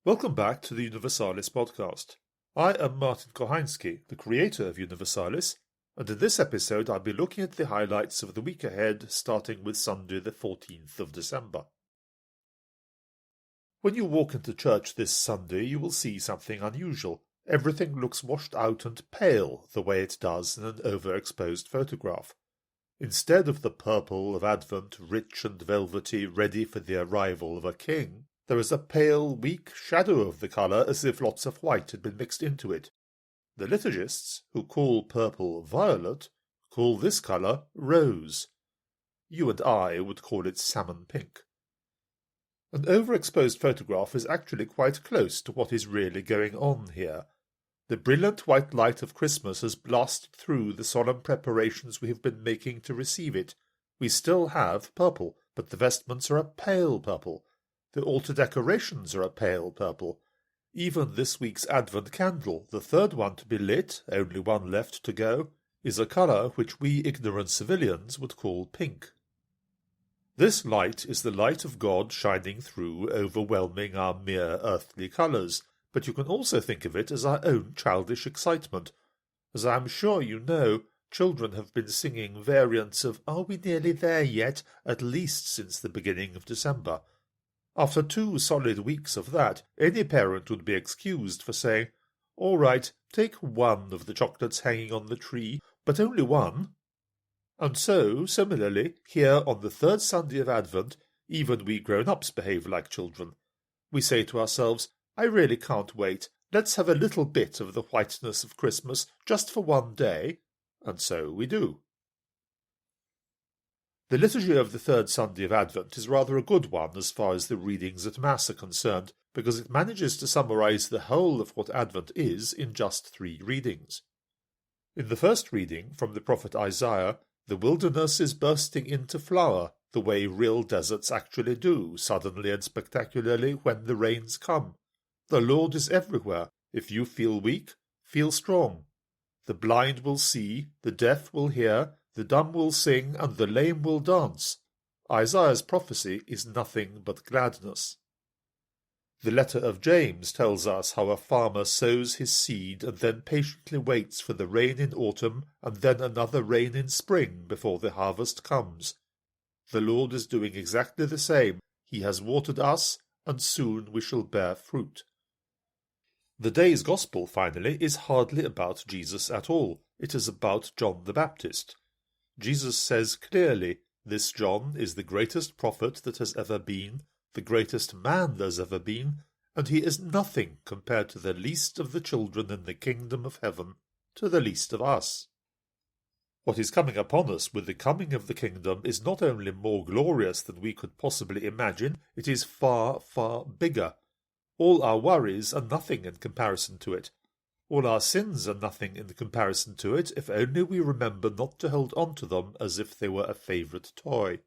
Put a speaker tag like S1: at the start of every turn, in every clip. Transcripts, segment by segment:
S1: Welcome back to the Universalis podcast. I am Martin Kochański, the creator of Universalis, and in this episode I'll be looking at the highlights of the week ahead, starting with Sunday the 14th of December. When you walk into church this Sunday, you will see something unusual. Everything looks washed out and pale, the way it does in an overexposed photograph. Instead of the purple of Advent, rich and velvety, ready for the arrival of a king, there is a pale, weak shadow of the colour, as if lots of white had been mixed into it. The liturgists, who call purple violet, call this colour rose. You and I would call it salmon pink. An overexposed photograph is actually quite close to what is really going on here. The brilliant white light of Christmas has blasted through the solemn preparations we have been making to receive it. We still have purple, but the vestments are a pale purple. The altar decorations are a pale purple. Even this week's Advent candle, the third one to be lit, only one left to go, is a colour which we ignorant civilians would call pink. This light is the light of God shining through, overwhelming our mere earthly colours, but you can also think of it as our own childish excitement. As I am sure you know, children have been singing variants of "Are we nearly there yet?" at least since the beginning of December. After 2 solid weeks of that, any parent would be excused for saying, "All right, take one of the chocolates hanging on the tree, but only one." And so, similarly, here on the third Sunday of Advent, even we grown-ups behave like children. We say to ourselves, "I really can't wait. Let's have a little bit of the whiteness of Christmas just for one day." And so we do. The liturgy of the third Sunday of Advent is rather a good one as far as the readings at Mass are concerned, because it manages to summarize the whole of what Advent is in just 3 readings. In the first reading, from the prophet Isaiah, the wilderness is bursting into flower, the way real deserts actually do, suddenly and spectacularly, when the rains come. The Lord is everywhere. If you feel weak, feel strong. The blind will see, the deaf will hear, the dumb will sing, and the lame will dance. Isaiah's prophecy is nothing but gladness. The letter of James tells us how a farmer sows his seed and then patiently waits for the rain in autumn and then another rain in spring before the harvest comes. The Lord is doing exactly the same. He has watered us, and soon we shall bear fruit. The day's Gospel, finally, is hardly about Jesus at all. It is about John the Baptist. Jesus says clearly, this John is the greatest prophet that has ever been, the greatest man there's ever been, and he is nothing compared to the least of the children in the kingdom of heaven, to the least of us. What is coming upon us with the coming of the kingdom is not only more glorious than we could possibly imagine, it is far, far bigger. All our worries are nothing in comparison to it. All our sins are nothing in comparison to it, if only we remember not to hold on to them as if they were a favourite toy.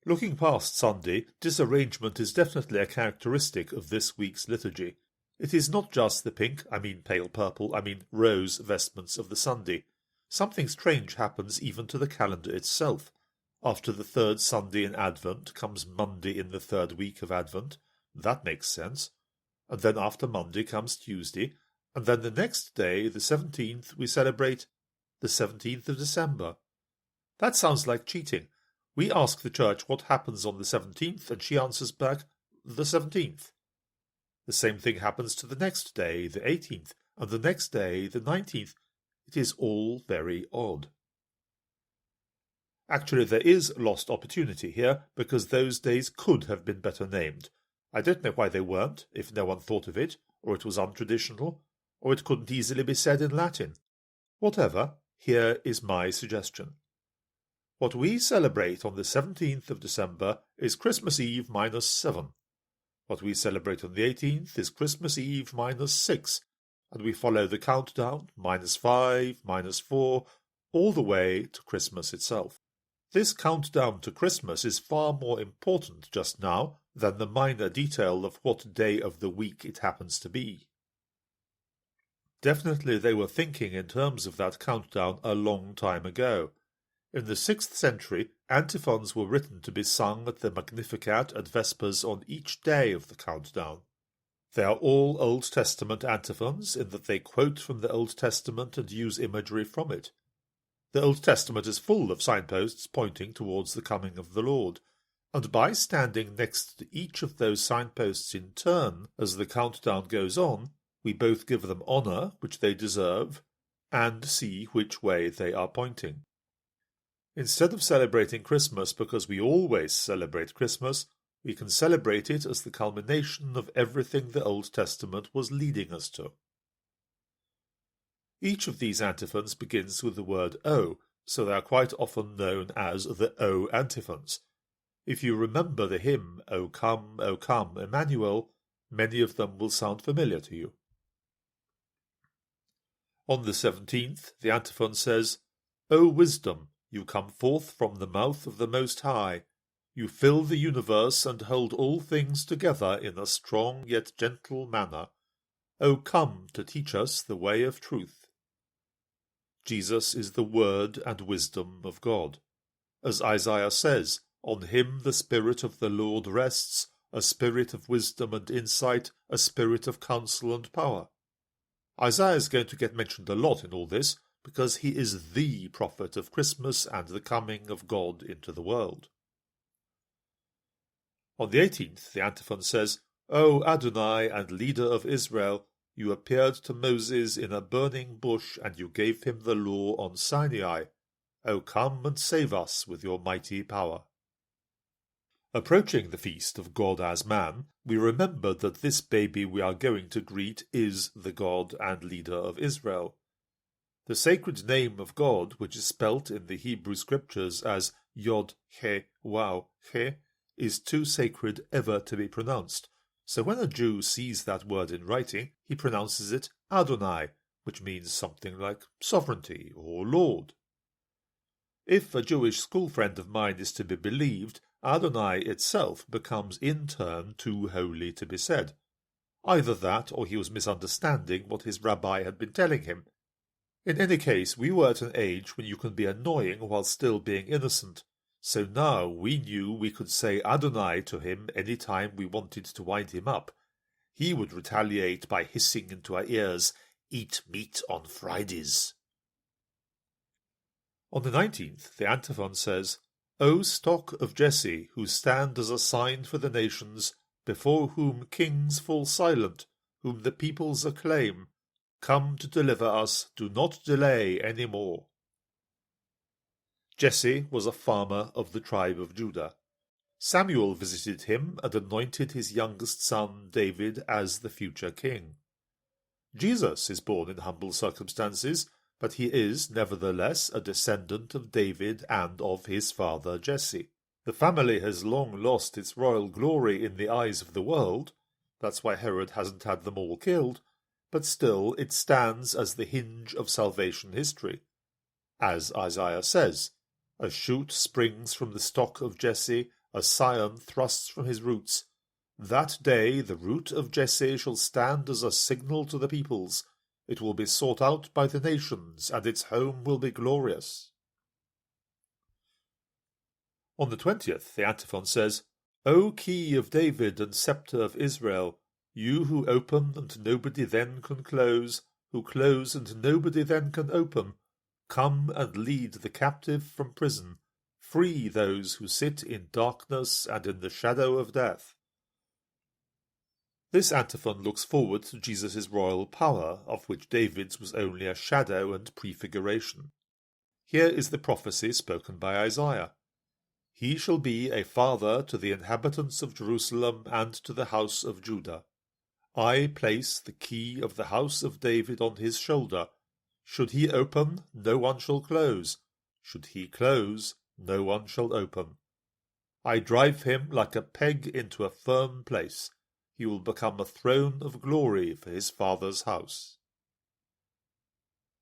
S1: Looking past Sunday, disarrangement is definitely a characteristic of this week's liturgy. It is not just the pink, pale purple, rose vestments of the Sunday. Something strange happens even to the calendar itself. After the third Sunday in Advent comes Monday in the third week of Advent. That makes sense. And then after Monday comes Tuesday, and then the next day, the 17th, we celebrate the 17th of December. That sounds like cheating. We ask the Church what happens on the 17th, and she answers back, the 17th. The same thing happens to the next day, the 18th, and the next day, the 19th. It is all very odd. Actually, there is lost opportunity here, because those days could have been better named. I don't know why they weren't, if no one thought of it, or it was untraditional, or it couldn't easily be said in Latin. Whatever, here is my suggestion. What we celebrate on the 17th of December is Christmas Eve minus 7. What we celebrate on the 18th is Christmas Eve minus 6, and we follow the countdown, minus 5, minus 4, all the way to Christmas itself. This countdown to Christmas is far more important just now than the minor detail of what day of the week it happens to be. Definitely they were thinking in terms of that countdown a long time ago. In the 6th century, antiphons were written to be sung at the Magnificat at Vespers on each day of the countdown. They are all Old Testament antiphons in that they quote from the Old Testament and use imagery from it. The Old Testament is full of signposts pointing towards the coming of the Lord, and by standing next to each of those signposts in turn as the countdown goes on, we both give them honour, which they deserve, and see which way they are pointing. Instead of celebrating Christmas because we always celebrate Christmas, we can celebrate it as the culmination of everything the Old Testament was leading us to. Each of these antiphons begins with the word O, so they are quite often known as the O antiphons. If you remember the hymn, O come, Emmanuel, many of them will sound familiar to you. On the 17th, the antiphon says, O wisdom, you come forth from the mouth of the Most High. You fill the universe and hold all things together in a strong yet gentle manner. O come to teach us the way of truth. Jesus is the word and wisdom of God. As Isaiah says, on him the Spirit of the Lord rests, a spirit of wisdom and insight, a spirit of counsel and power. Isaiah is going to get mentioned a lot in all this, because he is the prophet of Christmas and the coming of God into the world. On the 18th, the antiphon says, O Adonai and leader of Israel, you appeared to Moses in a burning bush, and you gave him the law on Sinai. O come and save us with your mighty power. Approaching the feast of God as man, we remember that this baby we are going to greet is the God and leader of Israel. The sacred name of God, which is spelt in the Hebrew scriptures as Yod-He-Waw-He, is too sacred ever to be pronounced. So when a Jew sees that word in writing, he pronounces it Adonai, which means something like sovereignty or Lord. If a Jewish school friend of mine is to be believed, Adonai itself becomes in turn too holy to be said. Either that, or he was misunderstanding what his rabbi had been telling him. In any case, we were at an age when you can be annoying while still being innocent, so now we knew we could say Adonai to him any time we wanted to wind him up. He would retaliate by hissing into our ears, "Eat meat on Fridays." On the 19th, the antiphon says, O stock of Jesse, who stand as a sign for the nations, before whom kings fall silent, whom the peoples acclaim, come to deliver us, do not delay any more. Jesse was a farmer of the tribe of Judah. Samuel visited him and anointed his youngest son David as the future king. Jesus is born in humble circumstances, but he is nevertheless a descendant of David and of his father Jesse. The family has long lost its royal glory in the eyes of the world. That's why Herod hasn't had them all killed, but still it stands as the hinge of salvation history. As Isaiah says, a shoot springs from the stock of Jesse, a scion thrusts from his roots. That day the root of Jesse shall stand as a signal to the peoples. It will be sought out by the nations, and its home will be glorious. On the 20th, the antiphon says, O key of David and sceptre of Israel, you who open and nobody then can close, who close and nobody then can open, come and lead the captive from prison, free those who sit in darkness and in the shadow of death. This antiphon looks forward to Jesus' royal power, of which David's was only a shadow and prefiguration. Here is the prophecy spoken by Isaiah. He shall be a father to the inhabitants of Jerusalem and to the house of Judah. I place the key of the house of David on his shoulder. Should he open, no one shall close. Should he close, no one shall open. I drive him like a peg into a firm place. He will become a throne of glory for his father's house.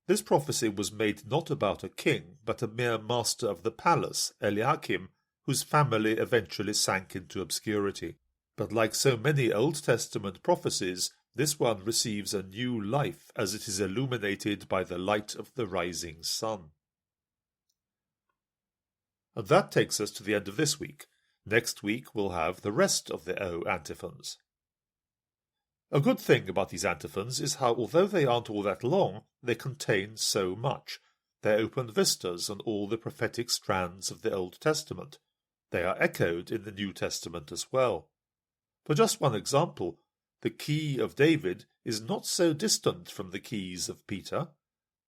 S1: This prophecy was made not about a king, but a mere master of the palace, Eliakim, whose family eventually sank into obscurity. But like so many Old Testament prophecies, this one receives a new life as it is illuminated by the light of the rising sun. And that takes us to the end of this week. Next week we'll have the rest of the O antiphons. A good thing about these antiphons is how, although they aren't all that long, they contain so much. They open vistas on all the prophetic strands of the Old Testament. They are echoed in the New Testament as well. For just one example, the key of David is not so distant from the keys of Peter,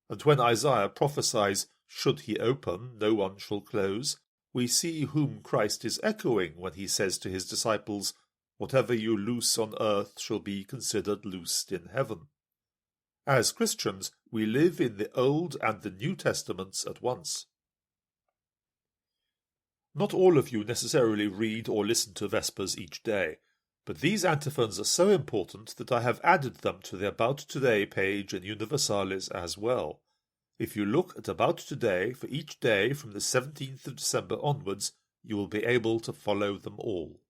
S1: and when Isaiah prophesies, "Should he open, no one shall close," we see whom Christ is echoing when he says to his disciples, "Whatever you loose on earth shall be considered loosed in heaven." As Christians, we live in the Old and the New Testaments at once. Not all of you necessarily read or listen to Vespers each day, but these antiphons are so important that I have added them to the About Today page in Universalis as well. If you look at About Today for each day from the 17th of December onwards, you will be able to follow them all.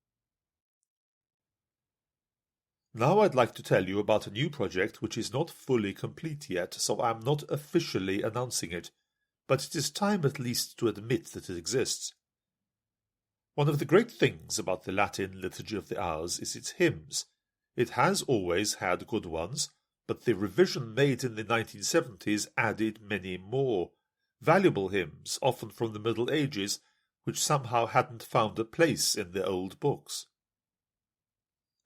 S1: Now I'd like to tell you about a new project which is not fully complete yet, so I am not officially announcing it, but it is time at least to admit that it exists. One of the great things about the Latin Liturgy of the Hours is its hymns. It has always had good ones, but the revision made in the 1970s added many more, valuable hymns, often from the Middle Ages, which somehow hadn't found a place in the old books.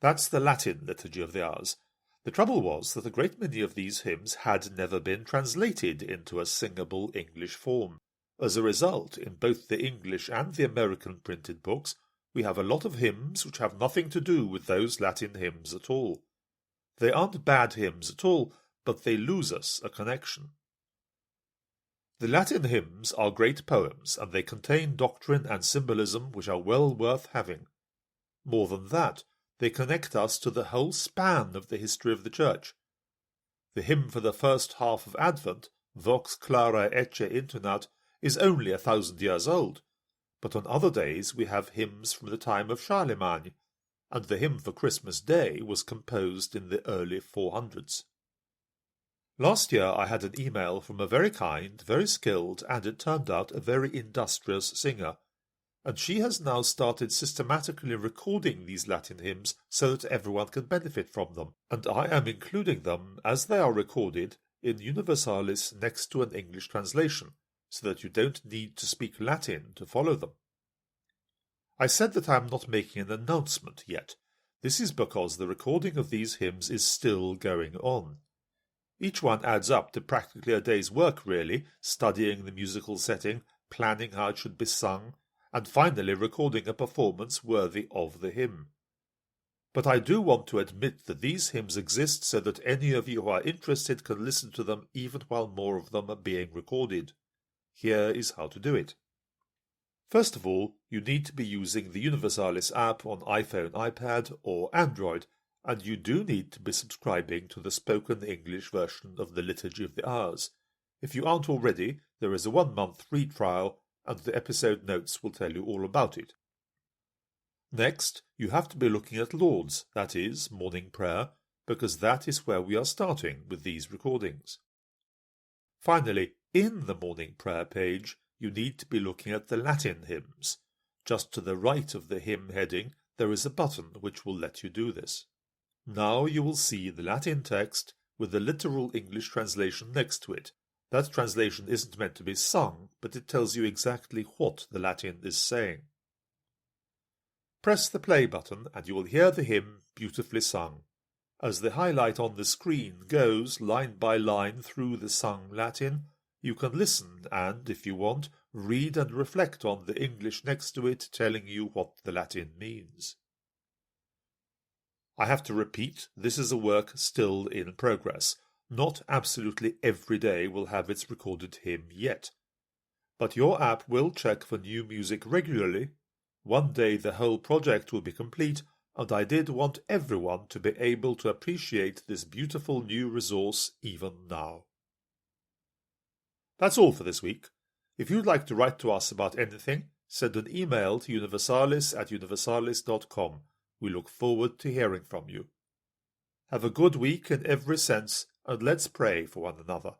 S1: That's the Latin Liturgy of the Hours. The trouble was that a great many of these hymns had never been translated into a singable English form. As a result, in both the English and the American printed books, we have a lot of hymns which have nothing to do with those Latin hymns at all. They aren't bad hymns at all, but they lose us a connection. The Latin hymns are great poems, and they contain doctrine and symbolism which are well worth having. More than that, they connect us to the whole span of the history of the Church. The hymn for the first half of Advent, Vox Clara Ecce Intunat, is only 1,000 years old, but on other days we have hymns from the time of Charlemagne, and the hymn for Christmas Day was composed in the early 400s. Last year I had an email from a very kind, very skilled, and it turned out a very industrious singer, and she has now started systematically recording these Latin hymns so that everyone can benefit from them, and I am including them, as they are recorded, in Universalis next to an English translation, so that you don't need to speak Latin to follow them. I said that I am not making an announcement yet. This is because the recording of these hymns is still going on. Each one adds up to practically a day's work, really, studying the musical setting, planning how it should be sung, and finally recording a performance worthy of the hymn. But I do want to admit that these hymns exist so that any of you who are interested can listen to them even while more of them are being recorded. Here is how to do it. First of all, you need to be using the Universalis app on iPhone, iPad, or Android, and you do need to be subscribing to the spoken English version of the Liturgy of the Hours. If you aren't already, there is a 1-month free trial, and the episode notes will tell you all about it. Next, you have to be looking at Lauds, that is, morning prayer, because that is where we are starting with these recordings. Finally, in the morning prayer page, you need to be looking at the Latin hymns. Just to the right of the hymn heading, there is a button which will let you do this. Now you will see the Latin text with the literal English translation next to it. That translation isn't meant to be sung, but it tells you exactly what the Latin is saying. Press the play button and you will hear the hymn beautifully sung. As the highlight on the screen goes line by line through the sung Latin, you can listen and, if you want, read and reflect on the English next to it telling you what the Latin means. I have to repeat, this is a work still in progress. Not absolutely every day will have its recorded hymn yet. But your app will check for new music regularly. One day the whole project will be complete, and I did want everyone to be able to appreciate this beautiful new resource even now. That's all for this week. If you'd like to write to us about anything, send an email to universalis@universalis.com. We look forward to hearing from you. Have a good week in every sense, and let's pray for one another.